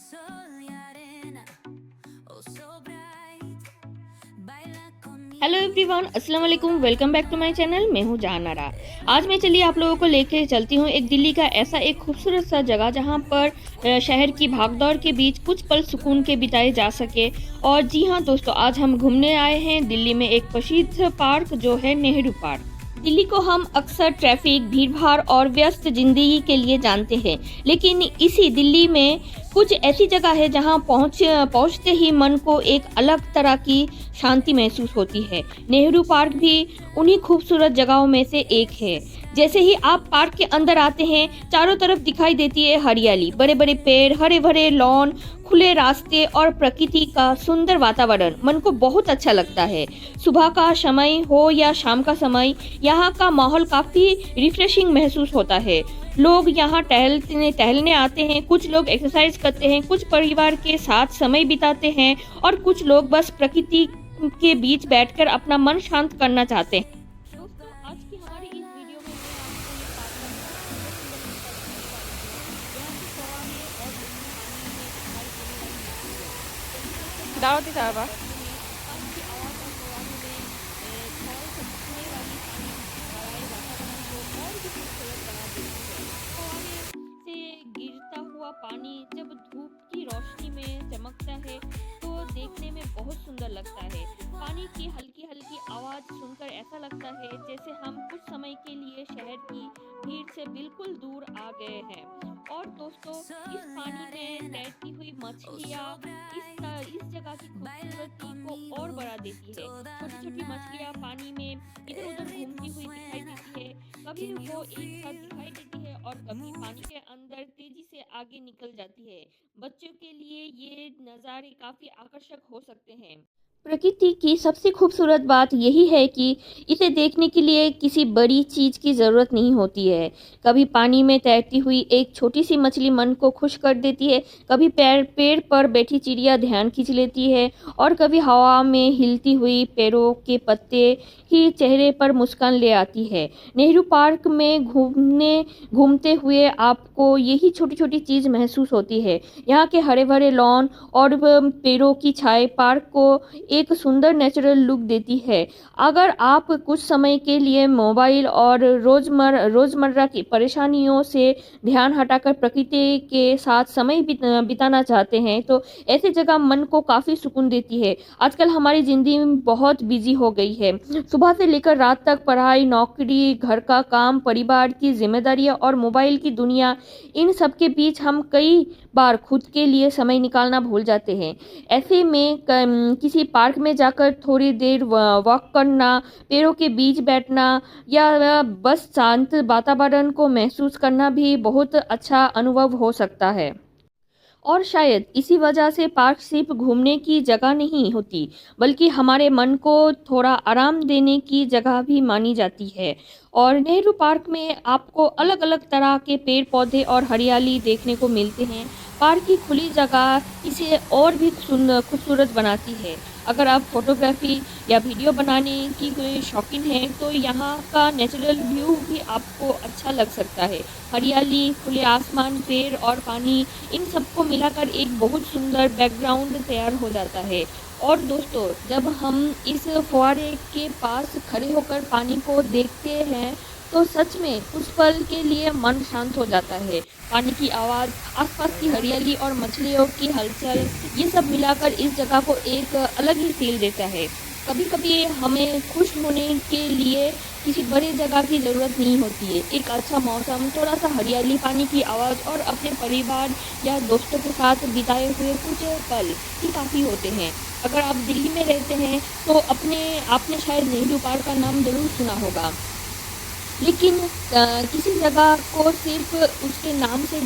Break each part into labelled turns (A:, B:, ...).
A: sol y arena, oh so bright, baila
B: hello
A: conmigo
B: everyone, अस्सलाम वालेकुम।
A: toda
B: welcome
A: la
B: back to my channel. मैं हूं जहानारा। आज मैं चलिए आप लोगों को लेके चलती हूं एक दिल्ली का ऐसा एक खूबसूरत सा जगह जहां पर शहर की भागदौड़ के बीच कुछ पल सुकून के बिताए जा सके। और जी हां दोस्तों, आज हम घूमने आए हैं दिल्ली में एक प्रसिद्ध पार्क जो है नेहरू पार्क। दिल्ली को हम अक्सर ट्रैफिक, भीड़भाड़ और व्यस्त जिंदगी के लिए जानते हैं, लेकिन इसी दिल्ली में कुछ ऐसी जगह है जहां पहुंचते ही मन को एक अलग तरह की शांति महसूस होती है। नेहरू पार्क भी उन्हीं खूबसूरत जगहों में से एक है। जैसे ही आप पार्क के अंदर आते हैं, चारों तरफ दिखाई देती है हरियाली, बड़े बड़े पेड़, हरे भरे लॉन, खुले रास्ते और प्रकृति का सुंदर वातावरण मन को बहुत अच्छा लगता है। सुबह का समय हो या शाम का समय, यहाँ का माहौल काफी रिफ्रेशिंग महसूस होता है। लोग यहाँ टहलने आते हैं, कुछ लोग एक्सरसाइज करते हैं, कुछ परिवार के साथ समय बिताते हैं और कुछ लोग बस प्रकृति के बीच बैठकर अपना मन शांत करना चाहते हैं। दोस्तों, आज की हमारी इस वीडियो में मैं आपको ये पार्क का बहुत सुंदर सुंदर तस्वीरें से गिरता हुआ पानी जब धूप की रोशनी में चमकता है तो देखने में बहुत सुंदर लगता है। पानी की हल्की हल्की आवाज सुनकर ऐसा लगता है जैसे हम कुछ समय के लिए शहर की भीड़ से बिल्कुल दूर आ गए हैं। और दोस्तों, इस पानी में तैरती हुई मछलियाँ इस जगह की खूबसूरती को और बढ़ा देती है। छोटी छोटी मछलियाँ पानी में इधर उधर घूमती हुई दिखाई देती है। कभी वो एक साथ दिखाई देती है और कभी पानी के अंदर तेजी से आगे निकल जाती है। बच्चों के लिए ये नज़ारे काफी आकर्षक हो सकते हैं। प्रकृति की सबसे खूबसूरत बात यही है कि इसे देखने के लिए किसी बड़ी चीज की जरूरत नहीं होती है। कभी पानी में तैरती हुई एक छोटी सी मछली मन को खुश कर देती है, कभी पेड़ पर बैठी चिड़िया ध्यान खींच लेती है और कभी हवा में हिलती हुई पेड़ों के पत्ते ही चेहरे पर मुस्कान ले आती है। नेहरू पार्क में घूमते हुए आपको यही छोटी छोटी चीज महसूस होती है। यहाँ के हरे भरे लॉन और पेड़ों की छाए पार्क को एक सुंदर नेचुरल लुक देती है। अगर आप कुछ समय के लिए मोबाइल और रोजमर्रा की परेशानियों से ध्यान हटाकर प्रकृति के साथ समय बिताना चाहते हैं तो ऐसी जगह मन को काफी सुकून देती है। आजकल हमारी जिंदगी बहुत बिजी हो गई है। सुबह से लेकर रात तक पढ़ाई, नौकरी, घर का काम, परिवार की जिम्मेदारियां और मोबाइल की दुनिया, इन सब के बीच हम कई बार खुद के लिए समय निकालना भूल जाते हैं। ऐसे में किसी पार्क में जाकर थोड़ी देर वॉक करना, पेड़ों के बीच बैठना या बस शांत वातावरण को महसूस करना भी बहुत अच्छा अनुभव हो सकता है। और शायद इसी वजह से पार्क सिर्फ घूमने की जगह नहीं होती, बल्कि हमारे मन को थोड़ा आराम देने की जगह भी मानी जाती है। और नेहरू पार्क में आपको अलग अलग तरह के पेड़ पौधे और हरियाली देखने को मिलते हैं। पार्क की खुली जगह इसे और भी खूबसूरत बनाती है। अगर आप फोटोग्राफी या वीडियो बनाने की कोई शौकीन है तो यहाँ का नेचुरल व्यू भी आपको अच्छा लग सकता है। हरियाली, खुले आसमान, पेड़ और पानी, इन सबको मिलाकर एक बहुत सुंदर बैकग्राउंड तैयार हो जाता है। और दोस्तों, जब हम इस फुहारे के पास खड़े होकर पानी को देखते हैं तो सच में उस पल के लिए मन शांत हो जाता है। पानी की आवाज़, आसपास की हरियाली और मछलियों की हलचल, ये सब मिलाकर इस जगह को एक अलग ही फील देता है। कभी कभी हमें खुश होने के लिए किसी बड़ी जगह की ज़रूरत नहीं होती है। एक अच्छा मौसम, थोड़ा सा हरियाली, पानी की आवाज़ और अपने परिवार या दोस्तों के साथ बिताए हुए कुछ पल ही काफ़ी होते हैं। अगर आप दिल्ली में रहते हैं तो आपने शायद नेहरू पार्क का नाम ज़रूर सुना होगा, लेकिन किसी जगह को सिर्फ उसके नाम से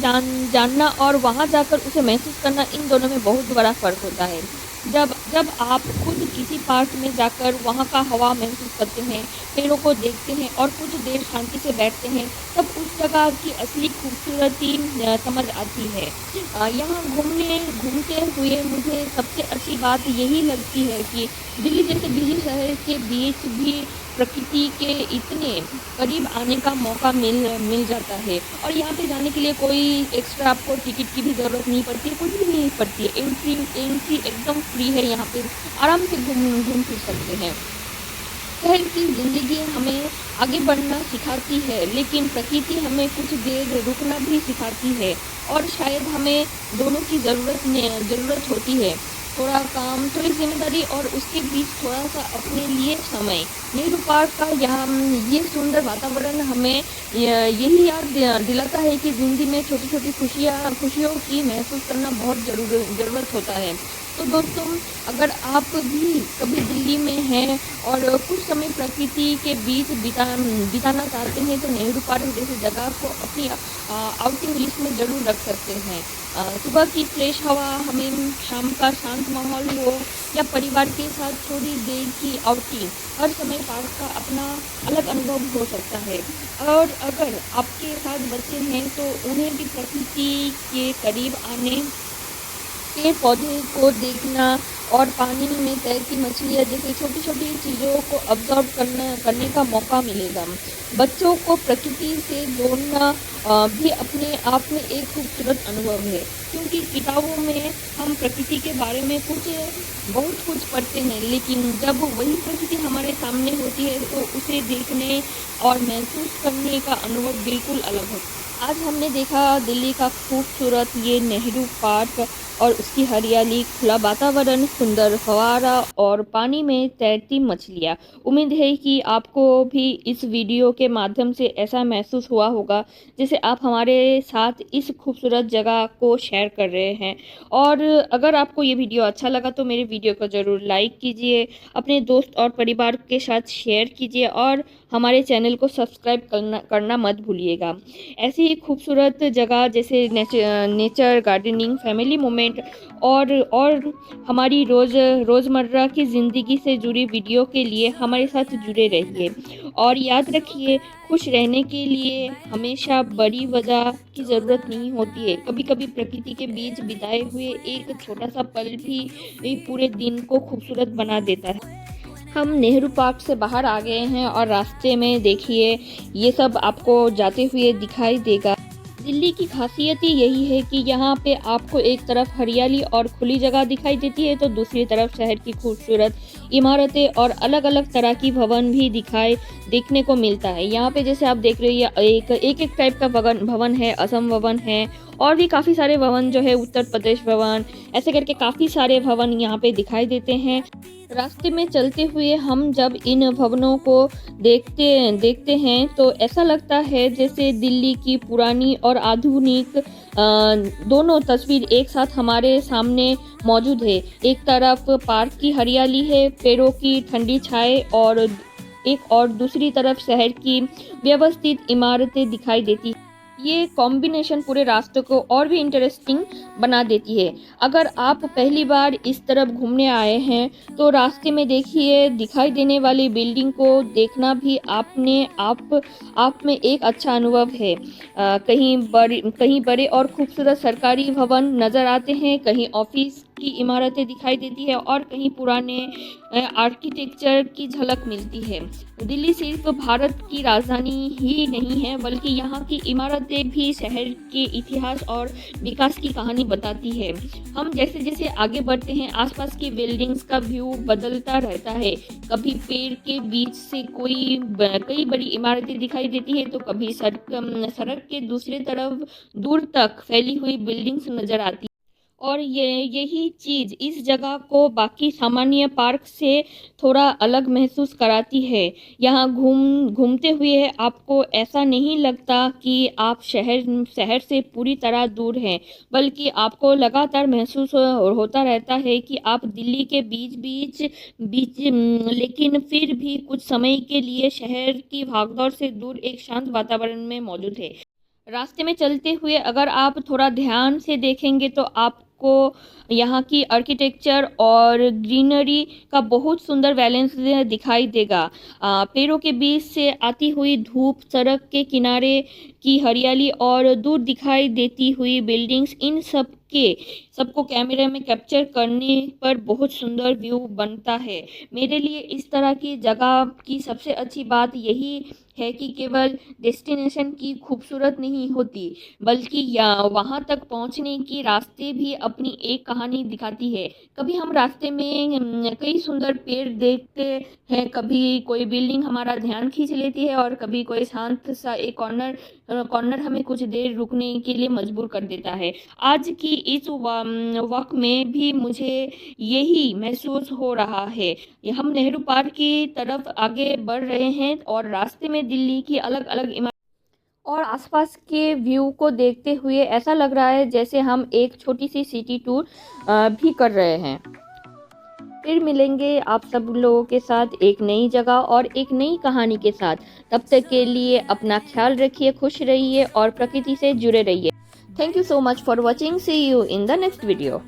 B: जानना और वहाँ जाकर उसे महसूस करना, इन दोनों में बहुत बड़ा फ़र्क होता है। जब आप खुद किसी पार्क में जाकर वहाँ का हवा महसूस करते हैं, पेड़ों को देखते हैं और कुछ देर शांति से बैठते हैं, तब उस जगह की असली खूबसूरती समझ आती है। यहाँ घूमते हुए मुझे सबसे अच्छी बात यही लगती है कि दिल्ली जैसे बिजी शहर के बीच भी प्रकृति के इतने करीब आने का मौका मिल जाता है। और यहाँ पे जाने के लिए कोई एक्स्ट्रा आपको टिकट की भी ज़रूरत नहीं पड़ती है, कुछ भी नहीं पड़ती है। एंट्री एकदम फ्री है, यहाँ पे आराम से घूम फिर सकते हैं। शहर की ज़िंदगी हमें आगे बढ़ना सिखाती है, लेकिन प्रकृति हमें कुछ देर रुकना भी सिखाती है। और शायद हमें दोनों की ज़रूरत होती है। थोड़ा काम, थोड़ी ज़िम्मेदारी और उसके बीच थोड़ा-सा अपने लिए समय। नेहरू पार्क का यहाँ ये सुंदर वातावरण हमें यही याद दिलाता है कि ज़िंदगी में छोटी-छोटी खुशियों की महसूस करना बहुत ज़रूरत होता है। तो दोस्तों, अगर आप भी कभी दिल्ली में हैं और कुछ समय प्रकृति के बीच बिताना चाहते हैं, तो नेहरू पार्क जैसी जगह को अपनी आउटिंग लिस्ट में ज़रूर रख सकते हैं। सुबह की फ्रेश हवा, हमें शाम का शांत माहौल हो या परिवार के साथ थोड़ी देर की आउटिंग, हर समय पार्क का अपना अलग अनुभव हो सकता है। और अगर आपके साथ बच्चे हैं, तो उन्हें भी प्रकृति के करीब आने, पेड़ पौधे को देखना और पानी में तैरती मछलियाँ जैसे छोटी-छोटी चीज़ों को ऑब्ज़र्व करने का मौका मिलेगा। बच्चों को प्रकृति से जोड़ना भी अपने आप में एक खूबसूरत अनुभव है, क्योंकि किताबों में हम प्रकृति के बारे में बहुत कुछ पढ़ते हैं, लेकिन जब वही प्रकृति हमारे सामने होती है, तो उसे देखने और महसूस करने का अनुभव बिल्कुल अलग होता है। आज हमने देखा दिल्ली का खूबसूरत ये नेहरू पार्क और उसकी हरियाली, खुला वातावरण, सुंदर फव्वारा और पानी में तैरती मछलियाँ। उम्मीद है कि आपको भी इस वीडियो के माध्यम से ऐसा महसूस हुआ होगा जैसे आप हमारे साथ इस खूबसूरत जगह को शेयर कर रहे हैं। और अगर आपको ये वीडियो अच्छा लगा तो मेरे वीडियो को ज़रूर लाइक कीजिए, अपने दोस्त और परिवार के साथ शेयर कीजिए और हमारे चैनल को सब्सक्राइब करना मत भूलिएगा। ऐसी ही खूबसूरत जगह जैसे नेचर गार्डनिंग, फैमिली मोमेंट और हमारी रोज़मर्रा की ज़िंदगी से जुड़ी वीडियो के लिए हमारे साथ जुड़े रहिए। और याद रखिए, खुश रहने के लिए हमेशा बड़ी वजह की ज़रूरत नहीं होती है। कभी-कभी प्रकृति के बीच बिताए हुए एक छोटा-सा पल भी पूरे दिन को खूबसूरत बना देता है। हम नेहरू पार्क से बाहर आ गए हैं और रास्ते में देखिए ये सब आपको जाते हुए दिखाई देगा। दिल्ली की खासियत ही यही है कि यहाँ पे आपको एक तरफ हरियाली और खुली जगह दिखाई देती है, तो दूसरी तरफ शहर की खूबसूरत इमारतें और अलग-अलग तरह की भवन भी देखने को मिलता है। यहाँ पे जैसे आप देख रहे हैं, एक टाइप का भवन है, असम भवन है और भी काफ़ी सारे भवन जो है, उत्तर प्रदेश भवन, ऐसे करके काफ़ी सारे भवन यहाँ पे दिखाई देते हैं। रास्ते में चलते हुए हम जब इन भवनों को देखते हैं तो ऐसा लगता है जैसे दिल्ली की पुरानी और आधुनिक दोनों तस्वीर एक साथ हमारे सामने मौजूद है। एक तरफ पार्क की हरियाली है, पेड़ों की ठंडी छाए और दूसरी तरफ शहर की व्यवस्थित इमारतें दिखाई देती हैं। ये कॉम्बिनेशन पूरे रास्ते को और भी इंटरेस्टिंग बना देती है। अगर आप पहली बार इस तरफ घूमने आए हैं, तो रास्ते में देखिए दिखाई देने वाली बिल्डिंग को देखना भी आप में एक अच्छा अनुभव है। कहीं बड़े और खूबसूरत सरकारी भवन नज़र आते हैं, कहीं ऑफिस की इमारतें दिखाई देती है और कहीं पुराने आर्किटेक्चर की झलक मिलती है। दिल्ली सिर्फ भारत की राजधानी ही नहीं है, बल्कि यहाँ की इमारतें भी शहर के इतिहास और विकास की कहानी बताती है। हम जैसे जैसे आगे बढ़ते हैं, आसपास की बिल्डिंग्स का व्यू बदलता रहता है। कभी पेड़ के बीच से कई बड़ी इमारतें दिखाई देती है, तो कभी सड़क के दूसरी तरफ दूर तक फैली हुई बिल्डिंग्स नजर आती है। और यही चीज़ इस जगह को बाकी सामान्य पार्क से थोड़ा अलग महसूस कराती है। यहाँ घूमते हुए आपको ऐसा नहीं लगता कि आप शहर से पूरी तरह दूर हैं, बल्कि आपको लगातार महसूस होता रहता है कि आप दिल्ली के बीच लेकिन फिर भी कुछ समय के लिए शहर की भागदौड़ से दूर एक शांत वातावरण में मौजूद है। रास्ते में चलते हुए अगर आप थोड़ा ध्यान से देखेंगे तो आपको यहाँ की आर्किटेक्चर और ग्रीनरी का बहुत सुंदर बैलेंस दिखाई देगा। पेड़ों के बीच से आती हुई धूप, सड़क के किनारे की हरियाली और दूर दिखाई देती हुई बिल्डिंग्स, इन सबको कैमरे में कैप्चर करने पर बहुत सुंदर व्यू बनता है। मेरे लिए इस तरह की जगह की सबसे अच्छी बात यही है कि केवल डेस्टिनेशन की खूबसूरत नहीं होती, बल्कि वहाँ तक पहुँचने की रास्ते भी अपनी एक कहानी दिखाती है। कभी हम रास्ते में कई सुंदर पेड़ देखते हैं, कभी कोई बिल्डिंग हमारा ध्यान खींच लेती है और कभी कोई शांत सा एक कॉर्नर हमें कुछ देर रुकने के लिए मजबूर कर देता है। आज की इस वक्त में भी मुझे यही महसूस हो रहा है। हम नेहरू पार्क की तरफ आगे बढ़ रहे हैं और रास्ते में दिल्ली की अलग अलग इमारत और आसपास के व्यू को देखते हुए ऐसा लग रहा है जैसे हम एक छोटी सी सिटी टूर भी कर रहे हैं। फिर मिलेंगे आप सब लोगों के साथ एक नई जगह और एक नई कहानी के साथ। तब तक के लिए अपना ख्याल रखिए, खुश रहिए और प्रकृति से जुड़े रहिए। Thank you so much for watching. See you in the next video.